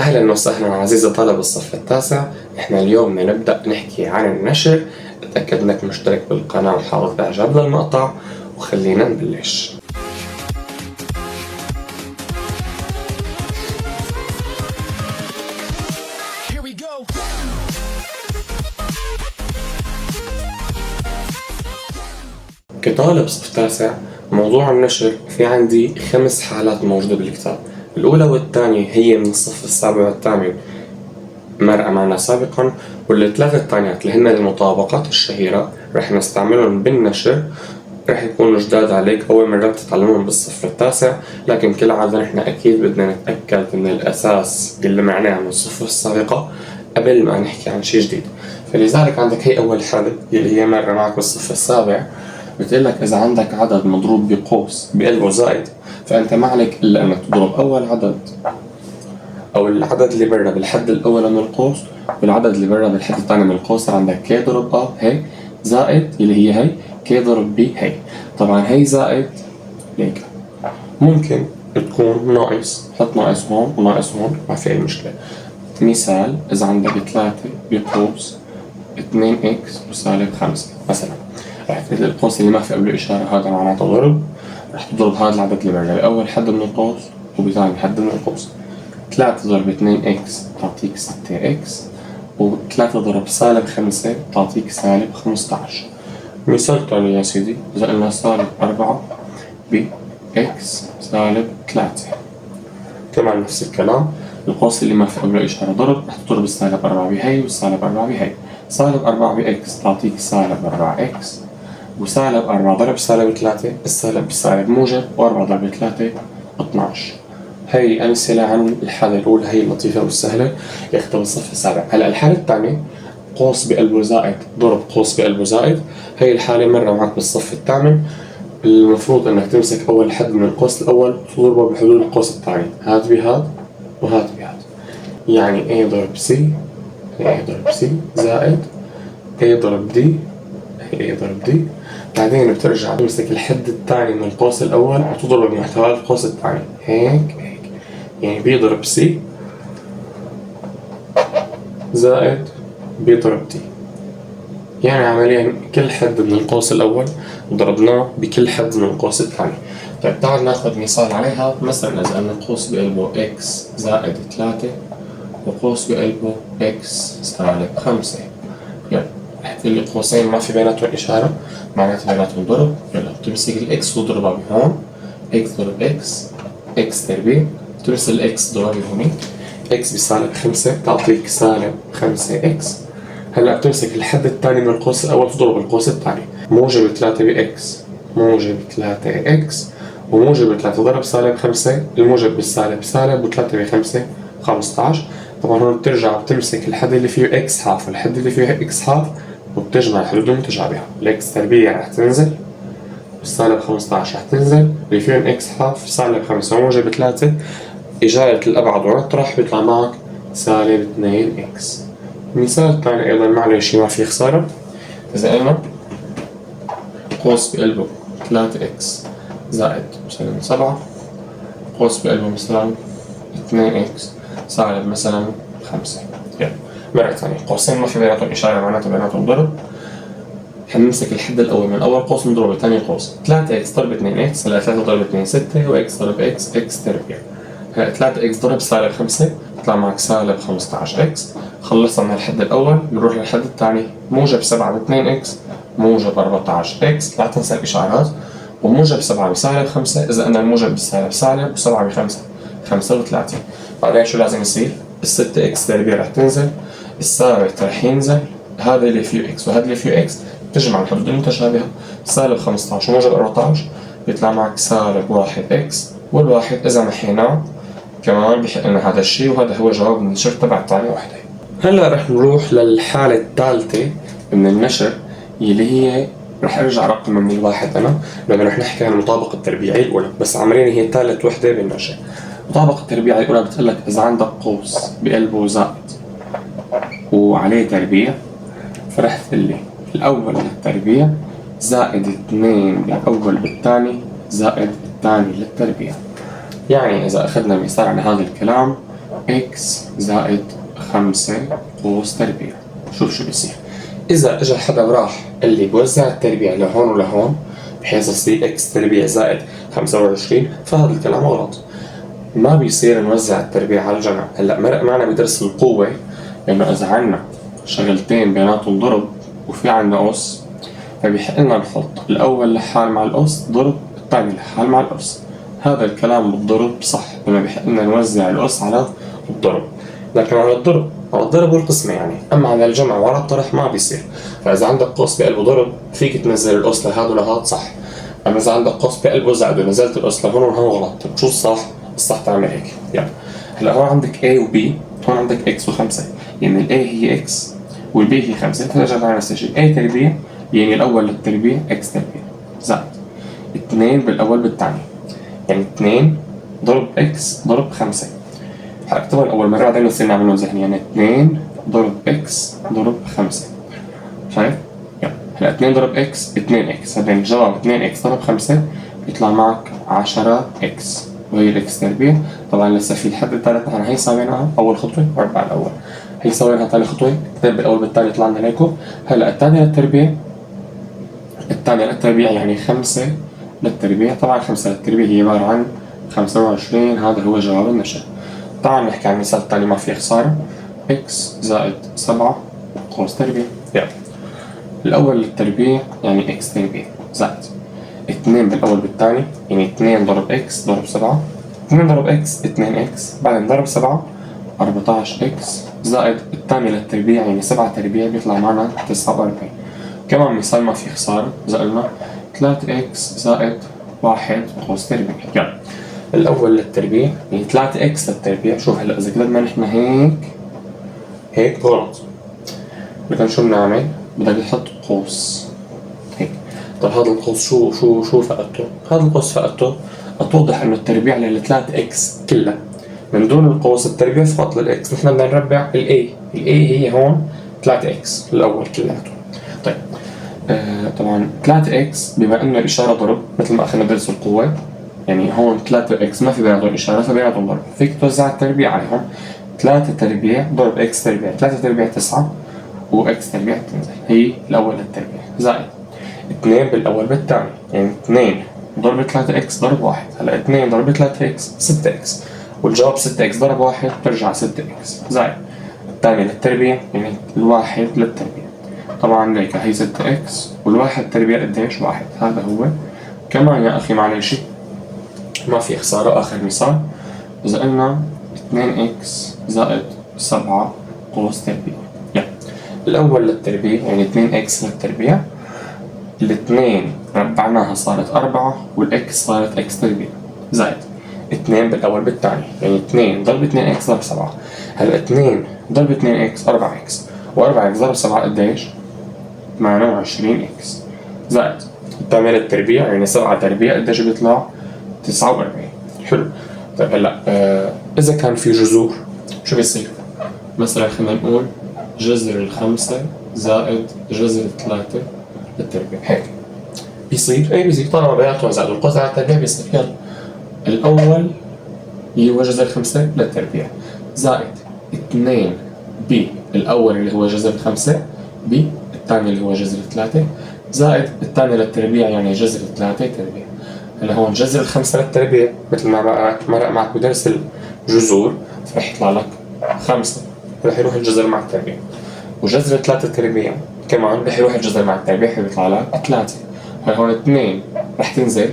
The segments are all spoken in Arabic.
أهلا وسهلا عزيزي طالب الصف التاسع. إحنا اليوم نبدأ نحكي عن النشر. اتأكد إنك مشترك بالقناة وحاط إعجاب للمقطع وخلينا نبلش. كطالب صف تاسع، موضوع النشر في عندي 5 حالات موجودة بالكتاب. الأولى والثانية هي من الصف السابع والثامن مرأة معنا سابقا، والثلاث الثانيات اللي هن المطابقات الشهيرة رح نستعملهم بالنشر، رح يكونوا جداد عليك أول مرة تتعلمهم بالصف التاسع. لكن كالعادة نحن أكيد بدنا نتأكد من الأساس اللي معناه من الصف السابقة قبل ما نحكي عن شيء جديد. فلذلك عندك هي أول حالة اللي هي مرة معك بالصف السابع، بتقلك إذا عندك عدد مضروب بقوس بقلبه زائد، فأنت ما عليك إلا أنك تضرب أول عدد أو العدد اللي برا بالحد الأول من القوس والعدد اللي برا بالحد الثاني من القوس. عندك كي ضرب أ هي زائد اللي هي هي كي ضرب بي هي. طبعا هي زائد هيك، ممكن تكون ناقص، حط ناقص هون وناقص هون ما في أي مشكلة. مثال إذا عندك 3 بقوس 2 إكس وسالب 5 مثلا، رح تقول القوس اللي ما في قبله إشارة هذا معناته ضرب، رح تضرب هذا العدد اللي برا بأول حد من القوس وبثاني حد من القوس. 3 ضرب 2 إكس تعطيك 6 إكس، و3 ضرب سالب 5 تعطيك سالب 15. مثال تاني يا سيدي، إذا قلنا سالب 4 بإكس سالب 3 كمان نفس الكلام. القوس اللي ما في قبله إشارة ضرب رح تضرب السالب 4 بهي والسالب 4 بهي. سالب 4 بإكس تعطيك سالب 4 إكس، وسالب 4 ضرب سالب 3 السالب بالسالب موجب، و4 ضرب 3 12. هي أمثلة عن الحالة الأولى، هي اللطيفة والسهلة يختبر الصف السابع. هلا الحالة الثانية قوس بقلبه زائد ضرب قوس بقلبه زائد، هي الحالة مرة معك بالصف الثامن. المفروض انك تمسك اول حد من القوس الاول تضربه بحدود القوس الثاني، هات بهاد وهات بهاد. يعني A ضرب C هي A ضرب C زائد A ضرب D هي A ضرب D. بعدين بترجع تمسك الحد الثاني من القوس الاول وتضرب بمحتوى القوس الثاني هيك، يعني B ضرب C زائد B ضرب D. يعني عمليا كل حد من القوس الأول ضربناه بكل حد من القوس الثاني. طيب تعال ناخذ مثال عليها. مثلا إذا قلنا قوس بقلبه x زائد 3 وقوس بقلبه x سالب 5، يلا رح تقول لي قوسين ما في بيناتهم إشارة معناته بيناتهم ضرب. يلا تمسك الإكس وتضربها بهون، x ضرب x تربيع، ترسل الإكس ضربها هونيك، x بسالب 5 تعطيك سالب 5x. هلا بتمسك الحد الثاني من القوس الاول تضرب القوس الثاني، موجب 3 باكس موجب 3 اكس، وموجب 3 ضرب سالب 5 الموجب بالسالب سالب، و3 ب5 15. طبعا هون بترجع بتمسك الحد اللي فيه اكس حاف والحد اللي فيه اكس حاف وبتجمع حدودهم متشابهة. الاكس تربيع رح تنزل والسالب 15 رح تنزل، اللي فيهم اكس حاف سالب 5 وموجب 3 إجالة الأبعد ونطرح بيطلع معك سالب 2 اكس. مثال ثاني أيضا معلش ما في خسارة. إذا قلنا قوس بقلبه 3x زائد مثلا 7، قوس بقلبه مثلا 2x سالب مثلا 5. يلا مرة ثانية، قوسين ما في بيناتهم إشارة معناته بيناتهم ضرب. حنمسك الحد الأول من أول قوس نضرب الثاني قوس. 3x ضرب 2x، هلا 3 ضرب 2 6 وx ضرب x تربيع. هلا 3x ضرب سالب 5 يطلع معك سالب 15x. خلصنا من الحد الأول بنروح للحد الثاني، موجب 7 ب 2x موجب 14x، لا تنسى الإشارات، وموجب 7 بسالب 5. إذا قلنا الموجب بالسالب سالب و7 ب5 35. بعدين شو لازم يصير؟ ال 6x تربيع رح تنزل، الثابت رح ينزل، هذا اللي فيه x وهذا اللي فيه x تجمع الحدود المتشابهة. سالب 15 وموجب 14 بيطلع معك سالب 1x، والواحد إذا محيناه كمان بحق لنا هذا الشيء، وهذا هو جواب النشر تبع الثانية واحدة. هلا رح نروح للحالة الثالثة من النشر اللي هي رح ارجع رقم من الواحد انا، لانه رح نحكي عن المطابقة التربيعية الأولى، بس عمليا هي ثالث وحدة بالنشر. المطابقة التربيعية الأولى بتقول لك إذا عندك قوس بقلبه زائد وعليه تربيع، فرح تقول لي الأول للتربيع زائد 2 بالأول بالثاني زائد الثاني للتربيع. يعني إذا أخذنا مثال عن هذا الكلام إكس زائد 5 قوس تربيع. شوف شو بيصير إذا إجا حدا وراح اللي بوزع التربيع لهون ولهون بحيث يصير إكس تربيع زائد 25، فهذا الكلام غلط. ما بيصير نوزع التربيع على الجمع. هلا مرق معنا بدرس القوة إنه إذا عنا شغلتين بيناتهم ضرب وفي عنا أس، فبيحق لنا نحط الأول لحال مع الأس ضرب، الثاني لحال مع الأس. هذا الكلام بالضرب صح، لما بيحق لنا نوزع الأس على الضرب. لكن على الضرب والقسمة يعني، أما على الجمع وعلى الطرح ما بيصير. فإذا عندك قوس بقلبه ضرب فيك تنزل الأس لهذا ولهذا صح، أما إذا عندك قوس بقلبه زائد ونزلت الأس لهون وهون غلط. طيب شو الصح؟ الصح تعمل هيك. يعني هلا هون عندك A و B، هون عندك X و5، يعني ال A هي X وال B هي 5، فرجعت على نفس الشيء. A تربيع يعني الأول للتربيع X تربيع زائد 2 بالأول بالثاني، يعني 2 ضرب X ضرب 5. حاكتبها الأول مرة بعدين نصير نعملهم ذهني، يعني 2 ضرب X ضرب 5. شايف؟ يلا هلا 2 ضرب X 2X، هذا الجواب 2X ضرب 5 بيطلع معك 10X، وهي الإكس تربيع. طبعا لسه في الحد الثالث نحن هي ساويناها أول خطوة وأربعة الأول، هي ساويناها ثاني خطوة، 2 بالأول بالثاني طلعنا ليكو. هلا الثانية للتربيع يعني 5 للتربيع. طبعا 5 للتربيع هي عبارة عن 25، هذا هو جواب النشأ. طبعا نحكي عن المثال الثاني ما في خسارة، x زائد 7 قوس تربيع. يلا الأول للتربيع يعني x تربيع زائد 2 بالأول بالثاني، يعني 2 ضرب x ضرب 7، 2 ضرب x 2x بعدين ضرب 7 14x زائد الثاني للتربيع يعني 7 تربيع بيطلع معنا 49. كمان مثال ما في خسارة، إذا قلنا 3x زائد 1 قوس تربيع. يلا الأول للتربيع يعني 3x للتربيع. شوف هلا إذا كتبنا نحن هيك غلط، بدنا شو بنعمل؟ بدك تحط قوس هيك. طب هذا القوس شو فائدته؟ هذا القوس فائدته توضح إنه التربيع لل 3x كلها من دون القوس، التربيع فقط للإكس. نحن بدنا نربع ال A هي هون 3x الأول كلياته. طيب طبعا 3x بما إنه الإشارة ضرب مثل ما أخذنا درس القوة، يعني هون 3x ما في بيناتهم إشارة فبيناتهم ضرب، فيك توزع التربيع عليهم. 3 تربيع ضرب x تربيع، 3 تربيع 9 و x تربيع تنزل، هي الأول للتربيع زائد 2 بالأول بالثاني، يعني 2 ضرب 3x ضرب 1. هلا 2 ضرب 3x 6x، والجواب 6x ضرب 1 ترجع 6x زائد الثاني للتربيع يعني الواحد للتربيع. طبعا ليك هي 6x والواحد تربيع قديش؟ 1. هذا هو. كمان يا أخي معلش ما في خسارة، آخر مثال إذا قلنا 2x زائد 7 قوس تربيع. يعني الأول للتربيع يعني 2x للتربيع، الاثنين ربعناها صارت 4 والإكس صارت x تربيع زائد 2 بالأول بالثاني، يعني 2 ضرب 2x ضرب 7. هلا 2 ضرب 2x 4x و4x ضرب 7 قديش؟ 28x زائد الثاني للتربيع يعني 7 تربيع قديش بيطلع؟ 49. حلو. طيب هلا إذا كان في جذور شو بيصير؟ مثلا خلينا نقول جذر 5 زائد جذر 3 للتربيع، هيك بيصير. اي بيصير طالما بيناتهم زائد القوس على التربيع بيصير. يلا الأول هو جذر 5 للتربيع زائد 2 b الأول اللي هو جذر 5 b الثاني اللي هو جذر 3 زائد الثاني للتربيع يعني جذر 3 تربيع. هلا هون جذر 5 للتربيع مثل ما مرق معك بدرس الجذور رح يطلع لك 5، رح يروح الجذر مع التربيع، وجذر 3 تربيع كمان رح يروح الجذر مع التربيع بيطلع لك 3. هلا هون 2 رح تنزل،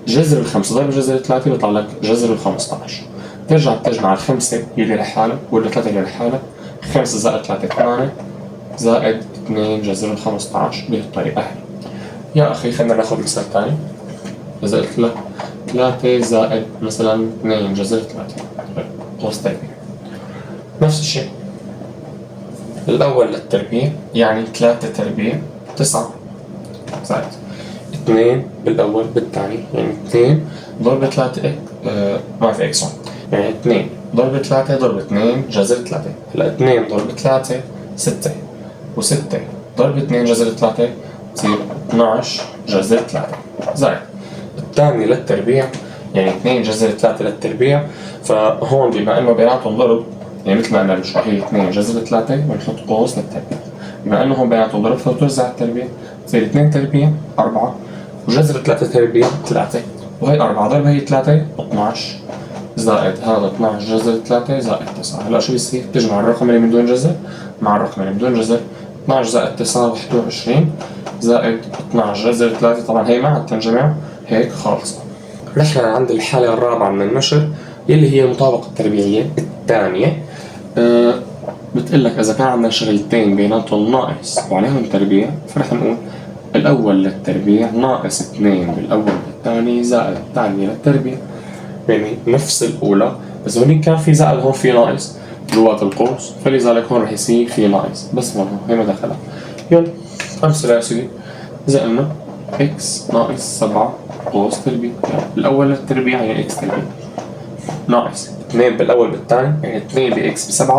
جذر 5 ضرب جذر 3 بيطلع لك جذر 15. ترجع تجمع 5 يلي لحالك ولا 3 يلي لحالك، 5 زائد 3 8 زائد 2 جذر 15 بهالطريقة هي. يا أخي خلينا ناخذ مثال ثاني. إذا قلت لك 3 زائد مثلا 2 جذر 3 قوس تربيع، نفس الشيء الأول للتربيع يعني 3 تربيع 9 زائد 2 بالأول بالثاني يعني 2 ضرب 3 ما في إكس يعني 2 ضرب 3 ضرب 2 جذر 3. هلا 2 ضرب 3 6 و6 ضرب 2 جذر 3 تصير 12 جذر 3 زائد الثاني للتربيع يعني 2 جذر 3 للتربيع. فهون بما انه بيناتهم ضرب، يعني مثل ما قلنا من شوي هي 2 جذر 3 ونحط قوس للتربيع. بما انه هون بيناتهم ضرب فتوزع التربيع تصير 2 تربيع 4 وجذر 3 تربيع 3، وهي 4 ضرب هي 3 12 زائد هذا 12 جذر 3 زائد 9. هلا شو بيصير؟ تجمع الرقم اللي من دون جذر مع الرقم اللي من دون جذر. 12 زائد 9 21 زائد 12 جذر 3، طبعا هي ما تنجمع هيك خالصة. نحن عند الحالة الرابعة من النشر يلي هي المطابقة التربيعية الثانية. بتقول لك إذا كان عندنا شغلتين بيناتهم ناقص وعليهم تربيع، فرح نقول الأول للتربيع ناقص 2 بالأول بالثاني زائد الثاني للتربيع، يعني نفس الأولى، بس هون كان في زائد هون في ناقص جوات القوس، فلذلك هون رح يصير في ناقص بس مرة هي ما دخلها. يلا أمثلة يا سيدي. إذا قلنا إكس ناقص 7 قوس تربيع، الأول للتربيع يعني إكس تربيع ناقص 2 بالأول بالثاني يعني 2 بإكس ب7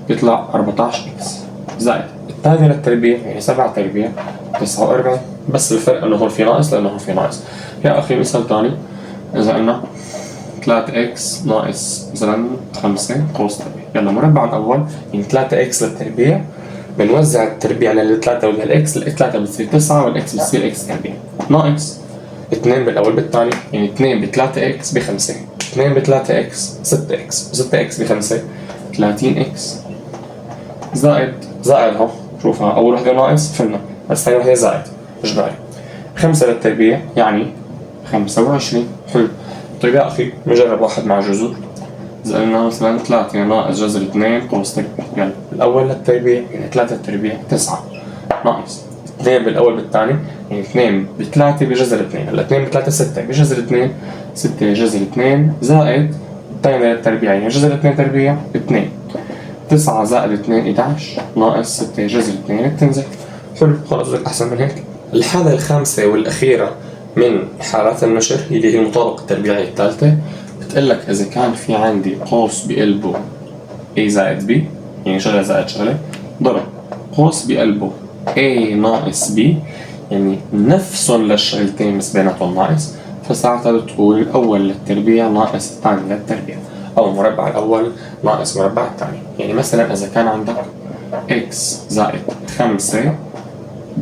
بيطلع 14 إكس زائد الثاني للتربيع يعني 7 تربيع 49، بس الفرق إنه هون في ناقص لأنه هون في ناقص. يا أخي مثال ثاني، إذا قلنا 3x ناقص مثلا 5 قوس تربيع، يلا مربع الأول يعني 3x للتربيع بنوزع التربيع لل3 وللإكس، ال3 بتصير 9 والإكس بتصير إكس تربيع ناقص 2 بالأول بالثاني يعني 2 ب3x ب5 2 ب3x 6x و6x ب5 30x زائد هون شوفها أول وحدة ناقص فلنا بس ثاني وحدة زائد إجباري 5 للتربيع يعني 25. حلو. طيب يا أخي نجرب واحد مع جذور. إذا قلنا مثلا 3 ناقص جذر 2 قوس تربيع، يلا الأول للتربيع يعني 3 تربيع 9 ناقص 2 بالأول بالثاني يعني 2 ب3 بجذر 2، هلا 2 ب3 6 بجذر 2 6 جذر 2 زائد الثاني للتربيع يعني جذر 2 تربيع 2 9 زائد 2 11 ناقص 6 جذر 2 بتنزل. حلو خلاص بدك أحسن من هيك. الحالة الخامسة والأخيرة من حالات النشر اللي هي المطابقة التربيعية الثالثة، بتقول لك إذا كان في عندي قوس بقلبه A زائد B يعني شغلة زائد شغلة ضرب قوس بقلبه A ناقص B يعني نفسهم للشغلتين بس بيناتهم ناقص، فساعتها بتقول الأول للتربيع ناقص الثاني للتربيع أو مربع الأول ناقص مربع الثاني. يعني مثلا إذا كان عندك x زائد 5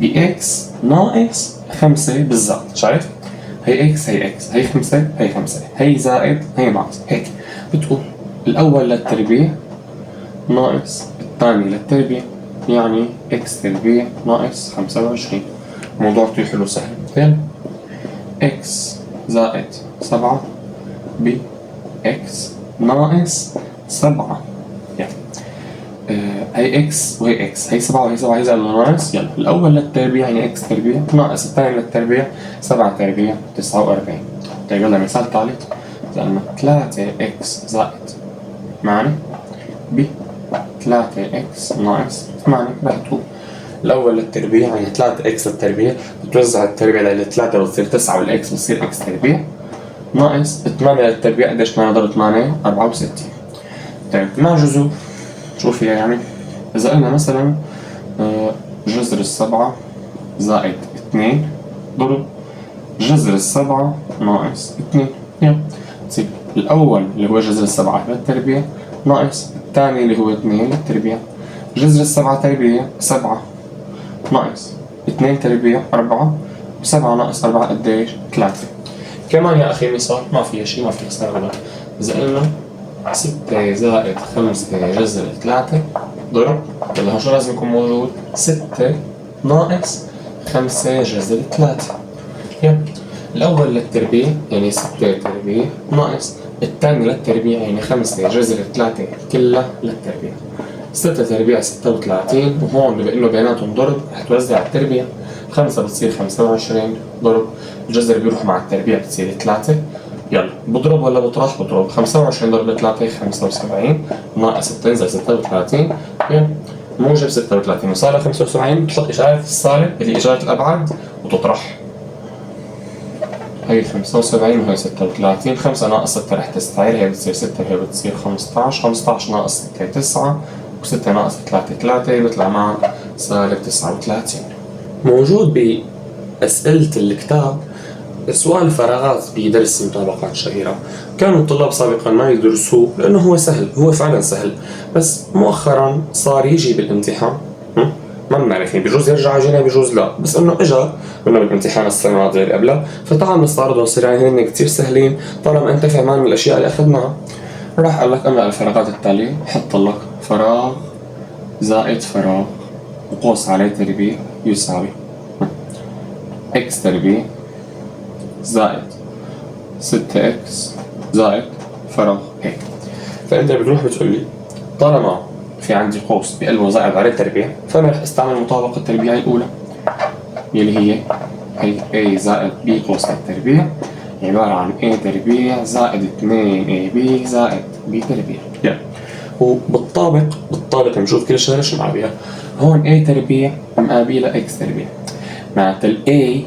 بx ناقص 5 بالضبط، شايف؟ هي x هي x هي 5 هي 5 هي زائد هي ناقص، هيك بتقول الأول للتربيع ناقص الثاني للتربيع يعني x تربيع ناقص 25. موضوع كتير حلو سهل. يلا x زائد 7 ب x ناقص 7، يعني هي x وهي x هي 7 وهي 7 هي زائد ناقص، يلا الأول للتربيع يعني x تربيع ناقص الثاني للتربيع 7 تربيع 49. طيب يلا مثال ثالث، إذا قلنا 3x زائد 8 ب 3x ناقص 8، رح تقول الأول للتربيع يعني 3x للتربيع بتوزع التربيع لل3 بتصير 9 والإكس بتصير x تربيع ناقص 8 للتربيع. قديش 8 ضرب 8 64. طيب مع جذور شو فيها يعني؟ إذا قلنا مثلا جذر 7 زائد 2 ضرب جذر 7 ناقص 2، يلا تصير الأول اللي هو جذر 7 للتربيع ناقص الثاني اللي هو 2 للتربيع. جذر 7 تربيع 7 ناقص 2 تربيع 4 و7 ناقص 4 قديش؟ 3. كمان يا أخي مثال ما فيها شيء ما فيها استغراب. إذا قلنا 6 زائد 5 جذر 3 ضرب، يلا هون شو لازم يكون موجود؟ 6 ناقص 5 جذر 3. يلا الأول للتربيع يعني 6 تربيع ناقص الثاني للتربيع يعني 5 جذر 3 كلها للتربيع 6 تربيع 36. وهون بما إنه بيناتهم ضرب رح توزع التربيع 5 بتصير 25 ضرب الجذر بيروح مع التربيع بتصير 3. يلا بضرب ولا بطرح؟ بضرب 25 ضرب 3 75 ناقص بتنزل 36. يلا موجب 36 وصار 75 بتحط إشارة الصالب اللي إشارة الأبعد وتطرح هي 75 وهي 36. 5 ناقص 6 رح تستعير هي بتصير 6 وهي بتصير 15. 15 ناقص 6 9 و6 ناقص 3 بيطلع معك سالب 39. موجود بأسئلة الكتاب سؤال الفراغات بدرس المطابقات الشهيرة كانوا الطلاب سابقا ما يدرسوه لأنه هو سهل، هو فعلا سهل، بس مؤخرا صار يجي بالامتحان. ما بنعرف يعني بجوز يرجع يجينا بجوز لا، بس انه اجا قلنا بالامتحان السنة الماضية اللي قبلها، فتعال نستعرضهم نصير يعني هن كتير سهلين طالما انت فهمان من الاشياء اللي اخذناها. راح قال لك املأ الفراغات التالية، حط لك فراغ زائد فراغ وقوس عليه تربيع يساوي اكس تربيع زائد 6x زائد فراغ هيك. فانت بتروح بتقول لي طالما في عندي قوس بقلبه زائد عليه تربيع، فانا رح استعمل المطابقة التربيعية الأولى اللي هي a زائد b قوس التربيع عبارة عن a تربيع زائد 2ab زائد b تربيع. يعني وبالطابق نشوف كل شغلة شو معبيها. هون a تربيع مقابلة x تربيع، معناتها ال a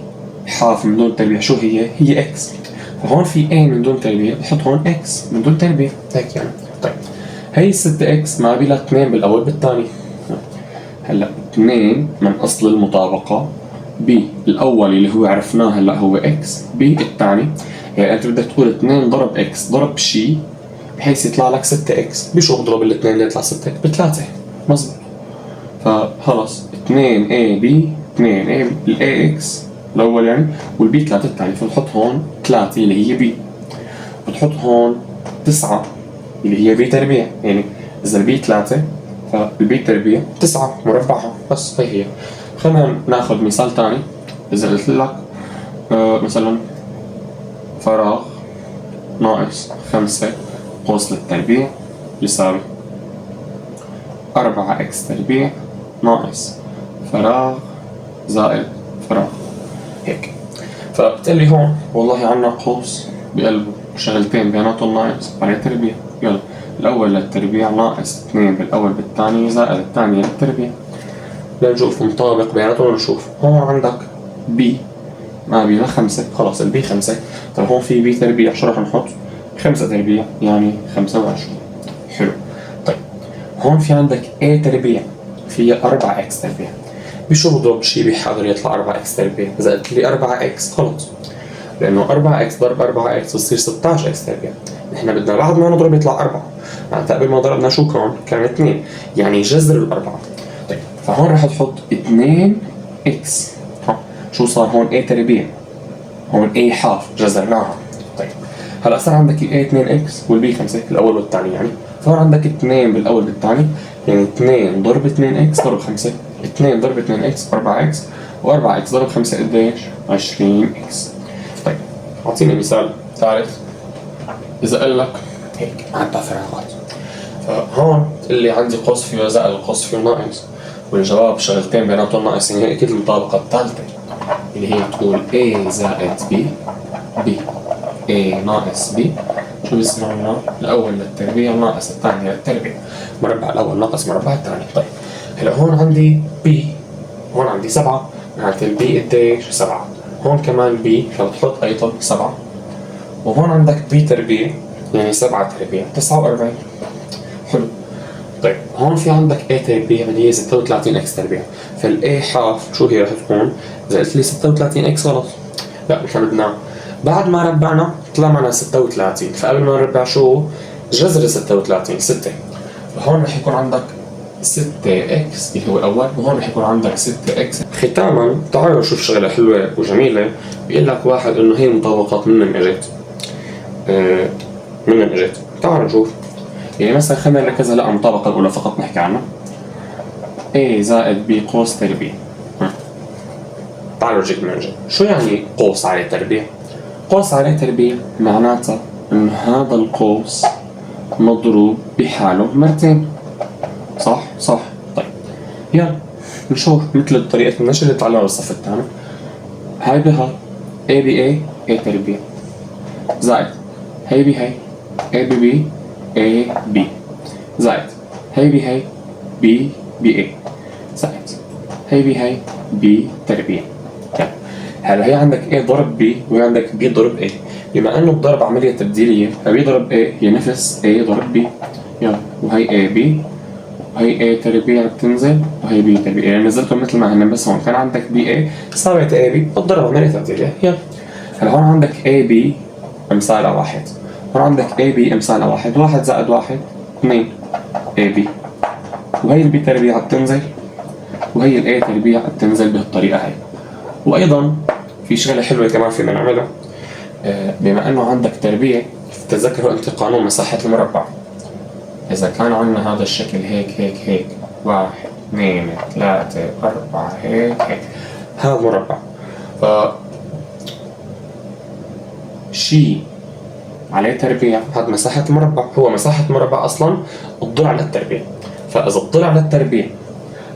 حاف من دون تربيع شو هي x، فهون في a من دون تربيع بحط هون x من دون تربيع هيك يعني. طيب هي 6x مقابلة 2 بالأول بالثاني. هلا 2 من أصل المطابقة b الأول اللي هو عرفناه هلا هو x b الثاني، يعني أنت بدك تقول 2 ضرب x ضرب شيء بحيث يطلع لك 6x. بشو بضرب الاثنين اللي يطلع 6 ب3 مظبوط. فخلص 2ab 2a ax الأول يعني والبي 3 الثاني، فبتحط هون 3 اللي هي b، بتحط هون 9 اللي هي بي تربيع، يعني إذا البي 3 فالبي تربيع 9 مربعها، بس هي. خلينا ناخذ مثال تاني. إذا قلت لك مثلا فراغ ناقص 5 قوس للتربيع يساوي 4x تربيع ناقص فراغ زائد فراغ هيك. فبتقلي هون والله عنا قوس بقلبه شغلتين بيناتهم ناقص عليه تربيع، يلا الأول للتربيع ناقص 2 بالأول بالثاني زائد الثانية للتربيع. لنشوف مطابق بيناتهم ونشوف. هون عندك b مقابلة 5، خلاص البي 5. طيب هون في b تربيع شو راح نحط؟ 5 تربيع يعني 25. حلو. طيب هون في عندك a تربيع فيها 4x تربيع، بشو بضرب شي بيحاول يطلع 4x تربيع؟ إذا قلت لي 4x خلص، لأنه 4x ضرب 4x بصير 16x تربيع. نحن بدنا بعد ما نضرب يطلع 4، معناتها قبل ما ضربنا شو كان 2 يعني جذر الأربعة. طيب فهون رح تحط 2x. شو صار هون a تربيع، هون a حاف جذرناها. طيب هلا صار عندك a 2x والبي 5 الأول والثاني يعني، فهون عندك 2 بالأول بالثاني يعني 2 ضرب 2x ضرب 5، 2 ضرب 2x 4x و4x ضرب 5 قديش؟ 20x. طيب أعطيني مثال ثالث. إذا قال لك هيك عدة فراغات، فهون اللي عندي قوس فيه زائد القوس فيه ناقص، والجواب شغلتين بيناتهم ناقص، يعني أكيد المطابقة الثالثة اللي هي تقول a زائد b a ناقص b شو بيصير لنا؟ الأول للتربيع ناقص الثاني للتربيع، مربع الأول ناقص مربع الثاني. طيب هلا هون عندي b، هون عندي 7، معناتها البي قديش؟ 7. هون كمان b فبتحط أيضا 7، وهون عندك b تربيع يعني 7 تربيع 49. حلو. طيب هون في عندك a تربيع اللي هي 36x تربيع، فال a حاف شو هي رح تكون؟ إذا قلت لي 36x غلط، لا نحن بدنا بعد ما ربعنا طلع معنا 36، فقبل ما نربع شو؟ جذر 36 6، فهون رح يكون عندك 6x اللي هو الأول، وهون رح يكون عندك 6x. ختاما تعالوا نشوف شغلة حلوة وجميلة. بيقول لك واحد إنه هي مطابقات منن إجت. تعالوا نشوف. يعني مثلا خلينا نركز على المطابقة الأولى فقط نحكي عنها. a زائد b قوس تربيع. تعالوا نجيب منجد. شو يعني قوس عليه تربيع؟ قوس عليه تربيع معناتها إنه هذا القوس مضروب بحاله مرتين. صح. طيب يلا نشوف مثل طريقة النشر اللي تعلمها بالصف الثاني. هاي بها a ب a a تربيع زائد هاي بهاي a ب b a b زائد هاي بهاي b ب a زائد هاي بهاي b تربيع. هلا هي عندك a ضرب b وهي عندك b ضرب a، بما انه الضرب عملية تبديلية فb ضرب a هي نفس a ضرب b. يلا وهي a b وهي a تربيع بتنزل وهي b تربيع، يعني نزلتهم مثل ما هن، بس هون كان عندك b a صارت a b الضرب عملية تبديلية. يلا هلا هون عندك AB امثالها 1، هون عندك AB امثالها 1، 1 زائد 1 2 AB، وهي البي تربيع بتنزل وهي الاي تربيع بتنزل بهالطريقة هاي. وأيضا في شغلة حلوة كمان فينا نعملها، بما أنه عندك تربيع تذكروا أنت قانون مساحة المربع. إذا كان عندنا هذا الشكل هيك هيك هيك 1 2 3 4 هيك هيك، هذا مربع. ف شيء عليه تربيع، هذا مساحة المربع، هو مساحة المربع أصلا الضلع للتربيع. فإذا الضلع للتربيع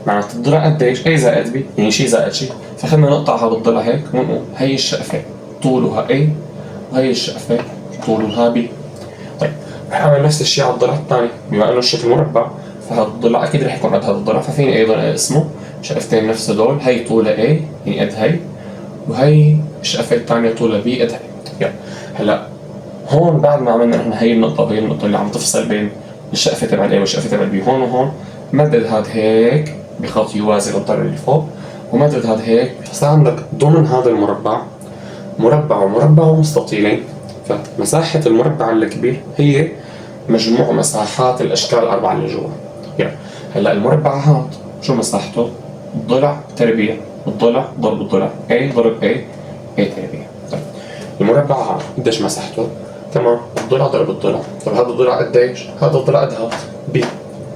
معناته الضلع قديش؟ A زائد B، يعني شيء زائد شيء. فخلنا نقطع هذا الضلع هيك ونقول هي الشقفة طولها A وهي الشقفة طولها B. طيب رح أعمل نفس الشيء على الضلع الثاني، بما إنه الشكل مربع فهذا الضلع أكيد رح يكون قد هذا الضلع، ففيني أيضا اسمه شقفتين نفس دول، هي طولها A يعني قد هي، وهي الشقفة الثانية طولها B قد هي. يلا هلا هون بعد ما عملنا نحن هي النقطة وهي النقطة اللي عم تفصل بين الشقفة تبع A والشقفة تبع B، هون وهون مدد هذا هيك بخط يوازي للضلع اللي فوق، ومدد هذا هيك. صار عندك ضمن هذا المربع مربع ومربع ومستطيلين، فمساحة المربع الكبير هي مجموع مساحات الأشكال الأربعة اللي جوا. يعني هلا المربع هذا شو مساحته؟ الضلع تربيع، الضلع ضرب الضلع A ضرب A تربيع. طيب المربع هذا قديش مساحته؟ تمام، الضلع ضرب الضلع. طيب هذا الضلع قديش؟ هذا الضلع قد هذا B.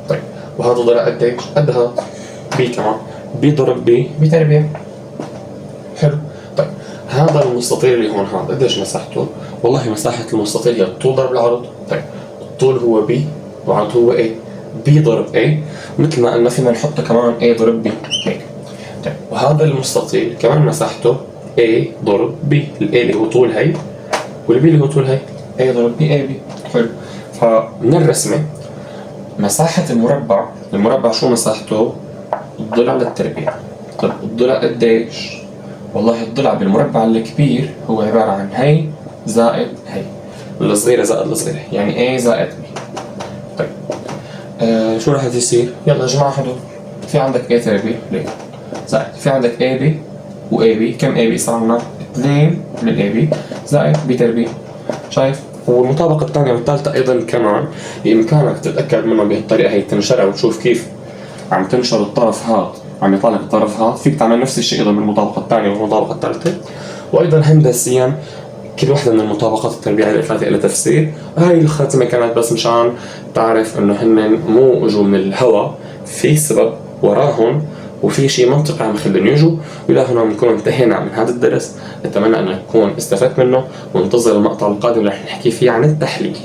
طيب وهذا الضلع قديش؟ قد هذا B كمان، B ضرب B تربيع. حلو. طيب هذا المستطيل اللي هون هذا قديش مساحته؟ والله مساحة المستطيل هي الطول ضرب العرض. طيب الطول هو B والعرض هو A، B ضرب A، مثل ما قلنا فينا نحطه كمان A ضرب B هيك. طيب وهذا المستطيل كمان مساحته A ضرب B، ال A اللي هو طول هي وال B اللي هو طول هي، A ضرب B AB. حلو. فمن الرسمة مساحة المربع شو مساحته؟ الضلع للتربيع. طيب الضلع قديش؟ والله الضلع بالمربع الكبير هو عبارة عن هي زائد هي، الصغيرة زائد الصغيرة، يعني A زائد B. طيب شو راح يصير؟ يلا يا جماعة حدود، في عندك A تربيع ليه؟ زائد في عندك AB و AB، كم AB صار لنا؟ 2 من AB زائد B تربيع. شايف؟ والمطابقة الثانية والثالثة أيضا كمان بإمكانك تتأكد منهم بهالطريقة هي، تنشرها وتشوف كيف عم تنشر الطرف هذا عم يطلع الطرف هذا، فيك تعمل نفس الشيء أيضا بالمطابقة الثانية والمطابقة الثالثة. وأيضا هندسيا كل واحدة من المطابقات التربيعية الثلاثة لها تفسير. هاي الخاتمة كانت بس مشان تعرف إنه هن مو اجوا من الهواء، في سبب وراهم وفي شيء منطقي عم يخليهم يجوا. وإلى هنا بنكون انتهينا من هذا الدرس، أتمنى أن نكون استفدت منه، وانتظر المقطع القادم اللي رح نحكي فيه عن التحليل.